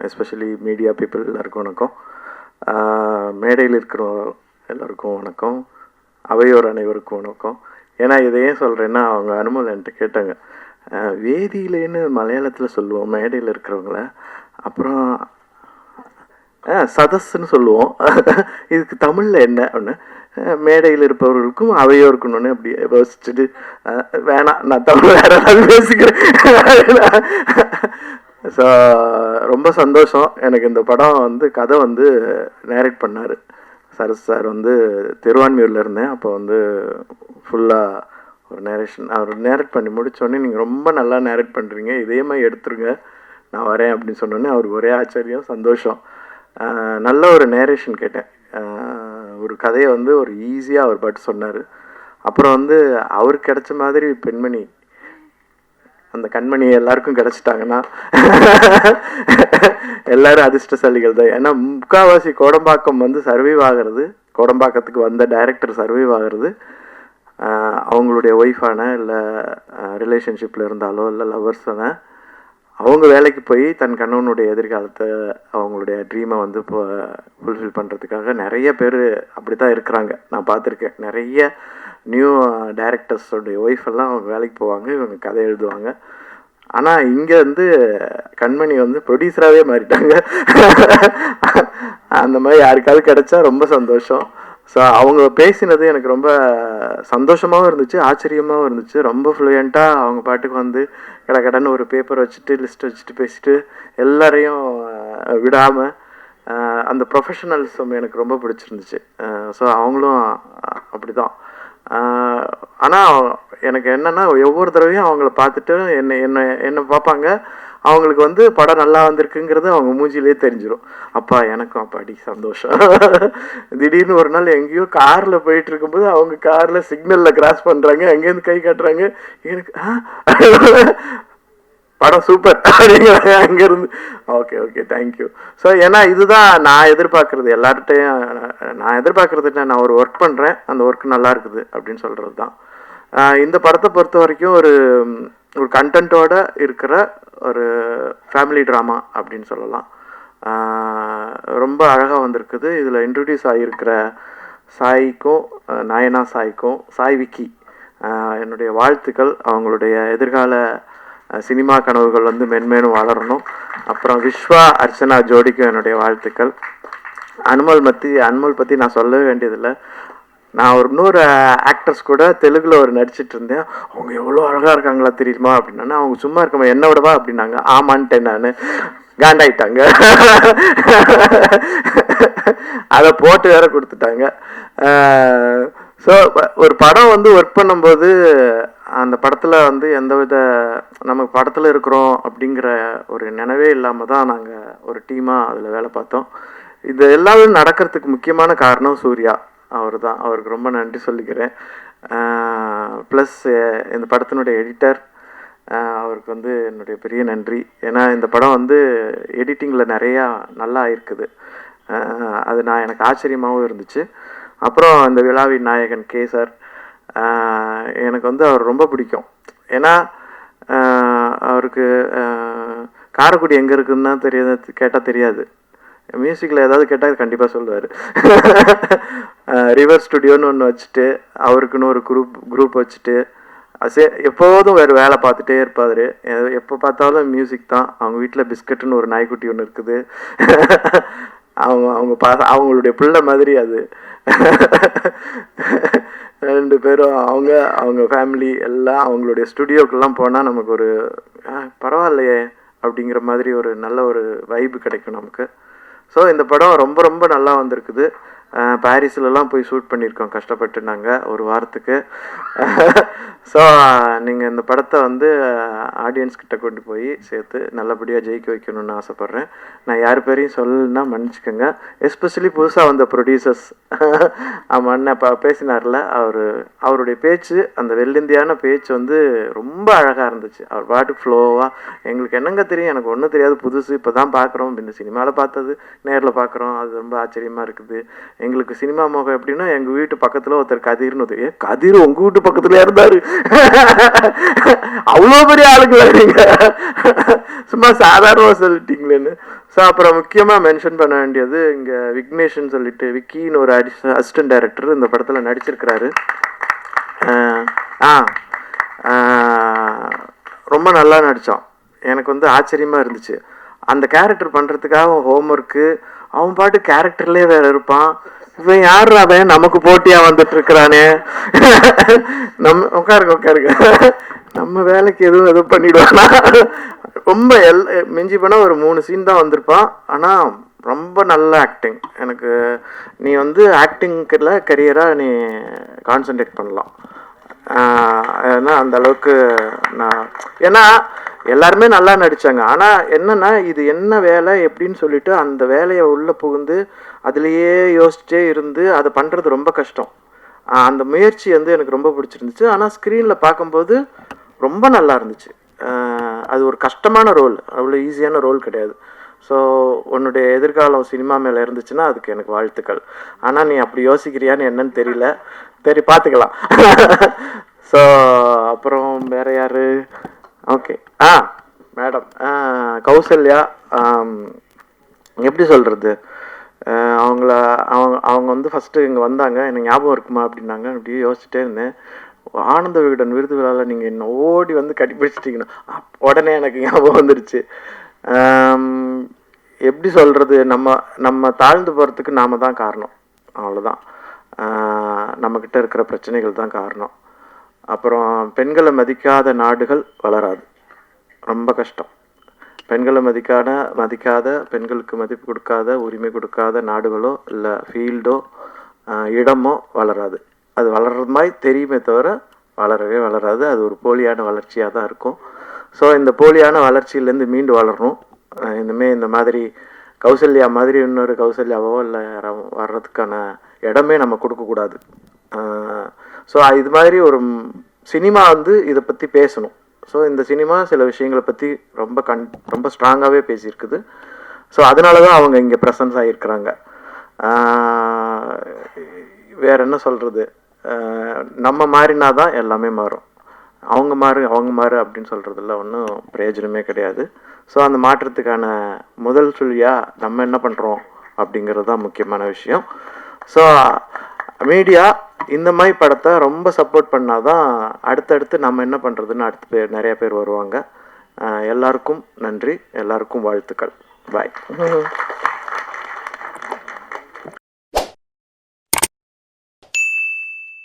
Especially media people எல்லாருக்கும் வணக்கம். மேடையில் இருக்கிற எல்லாருக்கும் வணக்கம். அவையோர் அனைவருக்கும் வணக்கம். ஏன்னா இதை ஏன் சொல்கிறேன்னா, அவங்க அனுமல் என்கிட்ட கேட்டாங்க, வேதியிலேன்னு மலையாளத்தில் சொல்லுவோம் மேடையில் இருக்கிறவங்கள, அப்புறம் சதஸ்ன்னு சொல்லுவோம், இதுக்கு தமிழில் என்ன அப்படின்னு. மேடையில் இருப்பவர்களுக்கும் அவையோருக்கும் ஒன்று அப்படி யோசிச்சுட்டு, வேணாம் நான் தமிழ் வேற ஏதாவது பேசிக்கிறேன். ஸோ ரொம்ப சந்தோஷம். எனக்கு இந்த படம் வந்து கதை வந்து நேரேட் பண்ணார் சரஸ் சார். வந்து திருவான்மியூரில் இருந்தேன் அப்போ. வந்து ஃபுல்லாக ஒரு நேரேஷன் அவர் நேரேட் பண்ணி முடித்தோடனே, நீங்கள் ரொம்ப நல்லா நேரேட் பண்ணுறீங்க, இதே மாதிரி எடுத்துருங்க, நான் வரேன் அப்படின்னு சொன்னோன்னே அவருக்கு ஒரே ஆச்சரியம், சந்தோஷம். நல்ல ஒரு நேரேஷன் கேட்டேன். ஒரு கதையை வந்து ஒரு ஈஸியாக அவர் பாட்டு சொன்னார். அப்புறம் வந்து அவருக்கு கிடைச்ச மாதிரி பெண்மணி, அந்த கண்மணி எல்லாருக்கும் கிடச்சிட்டாங்கன்னா எல்லாரும் அதிர்ஷ்டசாலிகள் தான். ஏன்னா முக்கால்வாசி கோடம்பாக்கம் வந்து சர்வைவ் ஆகிறது, கோடம்பாக்கத்துக்கு வந்த டைரக்டர் சர்வைவ் ஆகிறது அவங்களுடைய ஒய்ஃபான, இல்லை ரிலேஷன்ஷிப்பில் இருந்தாலோ, இல்லை லவர்ஸான, அவங்க வேலைக்கு போய் தன் கணவனுடைய எதிர்காலத்தை, அவங்களுடைய ட்ரீமை வந்து இப்போ ஃபுல்ஃபில் பண்ணுறதுக்காக நிறைய பேர் அப்படி தான் இருக்கிறாங்க. நான் பார்த்துருக்கேன். நிறைய நியூ டைரக்டர்ஸோடைய ஒய்ஃப் எல்லாம் அவங்க வேலைக்கு போவாங்க, இவங்க கதை எழுதுவாங்க. ஆனால் இங்கே வந்து கண்மணி வந்து ப்ரொடியூசராகவே மாறிட்டாங்க. அந்த மாதிரி யாருக்காவது கிடைச்சா ரொம்ப சந்தோஷம். ஸோ அவங்க பேசினது எனக்கு ரொம்ப சந்தோஷமாகவும் இருந்துச்சு, ஆச்சரியமாகவும் இருந்துச்சு. ரொம்ப ஃப்ளூயண்ட்டாக அவங்க பாட்டுக்கு வந்து கடன்னு ஒரு பேப்பர் வச்சுட்டு லிஸ்ட் வச்சுட்டு பேசிட்டு எல்லாரையும் விடாமல், அந்த ப்ரொஃபஷனல்ஸும் எனக்கு ரொம்ப பிடிச்சிருந்துச்சு. ஸோ அவங்களும் அப்படி தான். ஆனால் எனக்கு என்னென்னா, ஒவ்வொரு தடவையும் அவங்கள பார்த்துட்டு என்னை பார்ப்பாங்க. அவங்களுக்கு வந்து படம் நல்லா வந்திருக்குங்கிறது அவங்க மூஞ்சிலே தெரிஞ்சிடும். அப்பா எனக்கும் அப்பாடி சந்தோஷம். திடீர்னு ஒரு நாள் எங்கேயோ காரில் போயிட்டு இருக்கும்போது அவங்க காரில் சிக்னலில் கிராஸ் பண்ணுறாங்க, அங்கேருந்து கை காட்டுறாங்க, எனக்கு படம் சூப்பர் அப்படிங்கிறாங்க அங்கேருந்து. Okay okay thank you. ஸோ ஏன்னா இதுதான் நான் எதிர்பார்க்குறது. எல்லார்கிட்டையும் நான் எதிர்பார்க்குறது என்ன, நான் ஒரு ஒர்க் பண்ணுறேன், அந்த ஒர்க் நல்லா இருக்குது அப்படின்னு சொல்கிறது தான். இந்த படத்தை பொறுத்த வரைக்கும் ஒரு கண்டென்ட்டோட இருக்கிற ஒரு ஃபேமிலி ட்ராமா அப்படின்னு சொல்லலாம். ரொம்ப அழகாக வந்திருக்குது. இதில் இன்ட்ரடியூஸ் ஆகியிருக்கிற சாய்க்கும், நயனா சாய்க்கும், சாய் விக்கி என்னுடைய வாழ்த்துக்கள். அவங்களுடைய எதிர்கால சினிமா கனவுகள் வந்து மென்மேலும் வளரணும். அப்புறம் விஸ்வா அர்ச்சனா ஜோடிக்கும் என்னுடைய வாழ்த்துக்கள். அனுமல் பற்றி நான் சொல்லவே வேண்டியதில்லை. நான் இன்னொரு ஆக்டர்ஸ் கூட தெலுங்குல ஒரு நடிச்சிட்டு இருந்தேன். அவங்க எவ்வளோ அழகாக இருக்காங்களா தெரியுமா அப்படின்னா, அவங்க சும்மா இருக்கமா என்ன விடவா அப்படின்னாங்க. ஆமான்ட்டேன் நான். காண்டாயிட்டாங்க. அதை போட்டு வேற கொடுத்துட்டாங்க. ஸோ ஒரு படம் வந்து ஒர்க் பண்ணும்போது அந்த படத்தில் வந்து எந்தவித நம்ம படத்தில் இருக்கிறோம் அப்படிங்கிற ஒரு நினைவே இல்லாமல் தான் நாங்கள் ஒரு டீமாக அதில் வேலை பார்த்தோம். இது எல்லாமே நடக்கிறதுக்கு முக்கியமான காரணம் சூர்யா அவர் தான். அவருக்கு ரொம்ப நன்றி சொல்லிக்கிறேன். ப்ளஸ் இந்த படத்தினுடைய எடிட்டர், அவருக்கு வந்து என்னுடைய பெரிய நன்றி. ஏன்னா இந்த படம் வந்து எடிட்டிங்கில் நிறையா நல்லா இருக்குது. அது எனக்கு ஆச்சரியமாகவும் இருந்துச்சு. அப்புறம் இந்த விழாவின் நாயகன் கே சார், எனக்கு வந்து அவர் ரொம்ப பிடிக்கும். ஏன்னா அவருக்கு காரைக்குடி எங்கே இருக்குதுன்னா கேட்டால் தெரியாது. மியூசிக்கில் ஏதாவது கேட்டால் கண்டிப்பாக சொல்லுவார். ரிவர் ஸ்டுடியோன்னு ஒன்று வச்சுட்டு, அவருக்குன்னு ஒரு குரூப் வச்சுட்டு எப்போதும் வேறு வேலை பார்த்துட்டே இருப்பார். எப்போ பார்த்தாலும் மியூசிக் தான். அவங்க வீட்டில் பிஸ்கட்டுன்னு ஒரு நாய்க்குட்டி ஒன்று இருக்குது. அவங்களுடைய பிள்ளை மாதிரி அது. ரெண்டு பேரும் அவங்க ஃபேமிலி எல்லாம் அவங்களுடைய ஸ்டுடியோக்கெல்லாம் போனால் நமக்கு ஒரு பரவாயில்லையே அப்படிங்கிற மாதிரி ஒரு நல்ல ஒரு வைப்பு கிடைக்கும் நமக்கு. ஸோ இந்த படம் ரொம்ப ரொம்ப நல்லா வந்திருக்குது. பாரிஸ்லலாம் போய் ஷூட் பண்ணியிருக்கோம் கஷ்டப்பட்டு நாங்கள் ஒரு வாரத்துக்கு. ஸோ நீங்கள் இந்த படத்தை வந்து ஆடியன்ஸ்கிட்ட கொண்டு போய் சேர்த்து நல்லபடியாக ஜெயிக்க வைக்கணும்னு ஆசைப்பட்றேன். நான் யார் பேரையும் சொல்லலைன்னா மன்னிச்சுக்கோங்க. எஸ்பெஷலி புதுசாக வந்த ப்ரொடியூசர்ஸ். ஆமாம், அண்ணன் பேசினார்ல, அவருடைய பேச்சு, அந்த வெள்ளிந்தியான பேச்சு வந்து ரொம்ப அழகாக இருந்துச்சு. அவர் பாட்டுக்கு ஃப்ளோவாக, எங்களுக்கு என்னங்க தெரியும், எனக்கு ஒன்றும் தெரியாது, புதுசு இப்போ தான் பார்க்குறோம், இந்த சினிமாவில் பார்த்தது நேரில் பார்க்குறோம், அது ரொம்ப ஆச்சரியமாக இருக்குது. எங்களுக்கு சினிமா முகம் எப்படின்னா, எங்கள் வீட்டு பக்கத்தில் ஒருத்தர் கதிர்னு ஒருத்தர், கதிர் உங்கள் வீட்டு பக்கத்தில் இருந்தார், அவ்வளோ பெரிய ஆளுங்களா நீங்கள், சும்மா சாதாரணமாக சொல்லிட்டீங்களேன்னு. ஸோ அப்புறம் முக்கியமாக மென்ஷன் பண்ண வேண்டியது இங்கே விக்னேஷ்னு சொல்லிட்டு, விக்கின்னு ஒரு அசிஸ்டன்ட் டைரக்டர் இந்த படத்தில் நடிச்சிருக்கிறாரு. ரொம்ப நல்லா நடித்தான். எனக்கு வந்து ஆச்சரியமாக இருந்துச்சு. அந்த கேரக்டர் பண்ணுறதுக்காக அவன் ஹோம்ஒர்க்கு, அவன் பாட்டு கேரக்டர்லேயே வேற இருப்பான். இவன் யார் அவன் நமக்கு போட்டியாக வந்துட்டு இருக்கிறானே, நம்ம உட்காருங்க நம்ம வேலைக்கு எதுவும் பண்ணிடுவானா. ரொம்ப மிஞ்சி போனால் ஒரு 3 சீன் தான் வந்திருப்பான். ஆனால் ரொம்ப நல்ல ஆக்டிங். எனக்கு நீ வந்து ஆக்டிங்கில் கரியராக நீ கான்சன்ட்ரேட் பண்ணலாம். ஏன்னா அந்த அளவுக்கு நான், ஏன்னா எல்லாருமே நல்லா நடித்தாங்க. ஆனால் என்னென்னா இது என்ன வேலை எப்படின்னு சொல்லிட்டு அந்த வேலையை உள்ளே புகுந்து அதுலேயே யோசிச்சே இருந்து அதை பண்ணுறது ரொம்ப கஷ்டம். அந்த முயற்சி வந்து எனக்கு ரொம்ப பிடிச்சிருந்துச்சு. ஆனால் ஸ்க்ரீனில் பார்க்கும்போது ரொம்ப நல்லா இருந்துச்சு. அது ஒரு கஷ்டமான ரோல், அவ்வளோ ஈஸியான ரோல் கிடையாது. ஸோ உன்னுடைய எதிர்காலம் சினிமா மேலே இருந்துச்சுன்னா அதுக்கு எனக்கு வாழ்த்துக்கள். ஆனால் நீ அப்படி யோசிக்கிறியான்னு என்னன்னு தெரியல, சரி பார்த்துக்கலாம். ஸோ அப்புறம் வேறு யார்? ஓகே, மேடம் கௌசல்யா, எப்படி சொல்கிறது, அவங்க வந்து ஃபஸ்ட்டு இங்கே வந்தாங்க, எனக்கு ஞாபகம் இருக்குமா அப்படின்னாங்க. அப்படியே யோசிச்சுட்டே இருந்தேன். ஆனந்த விகடன் விருது விழாவில் நீங்கள் என்ன ஓடி வந்து கட்டிப்பிடிச்சிட்டிங்கன்னா உடனே எனக்கு ஞாபகம் வந்துடுச்சு. எப்படி சொல்கிறது, நம்ம தாழ்ந்து போகிறதுக்கு நாம தான் காரணம், அவ்வளோதான். நம்மக்கிட்ட இருக்கிற பிரச்சனைகள் தான் காரணம். அப்புறம் பெண்களை மதிக்காத நாடுகள் வளராது, ரொம்ப கஷ்டம். பெண்களை மதிக்காத பெண்களுக்கு மதிப்பு கொடுக்காத உரிமை கொடுக்காத நாடுகளோ இல்லை ஃபீல்டோ இடமோ வளராது. அது வளர்றது மாதிரி தெரியுமே தவிர வளரவே வளராது. அது ஒரு போலியான வளர்ச்சியாக தான் இருக்கும். ஸோ இந்த போலியான வளர்ச்சியிலேருந்து மீண்டு வளரணும். இந்த மாதிரி கௌசல்யா மாதிரி இன்னொரு கௌசல்யாவோ இல்லை யாராவோ வர்றதுக்கான இடமே நம்ம கொடுக்கக்கூடாது. ஸோ இது மாதிரி ஒரு சினிமா வந்து இதை பற்றி பேசணும். ஸோ இந்த சினிமா சில விஷயங்களை பற்றி ரொம்ப ஸ்ட்ராங்காகவே பேசியிருக்குது. ஸோ அதனால தான் அவங்க இங்கே ப்ரெசன்ஸ் ஆகியிருக்கிறாங்க. வேற என்ன சொல்கிறது, நம்ம மாறினா தான் எல்லாமே மாறும். அவங்க மாறு அப்படின்னு சொல்கிறதுல ஒன்றும் பிரயோஜனமே கிடையாது. ஸோ அந்த மாற்றத்துக்கான முதல் சுழியாக நம்ம என்ன பண்ணுறோம் அப்படிங்கிறது தான் முக்கியமான விஷயம். ஸோ மீடியா இந்த மாதிரி படத்தை ரொம்ப சப்போர்ட் பண்ணாதான் அடுத்தடுத்து நம்ம என்ன பண்ணுறதுன்னு நிறைய பேர் வருவாங்க. எல்லாருக்கும் நன்றி, எல்லாருக்கும் வாழ்த்துக்கள். பாய்.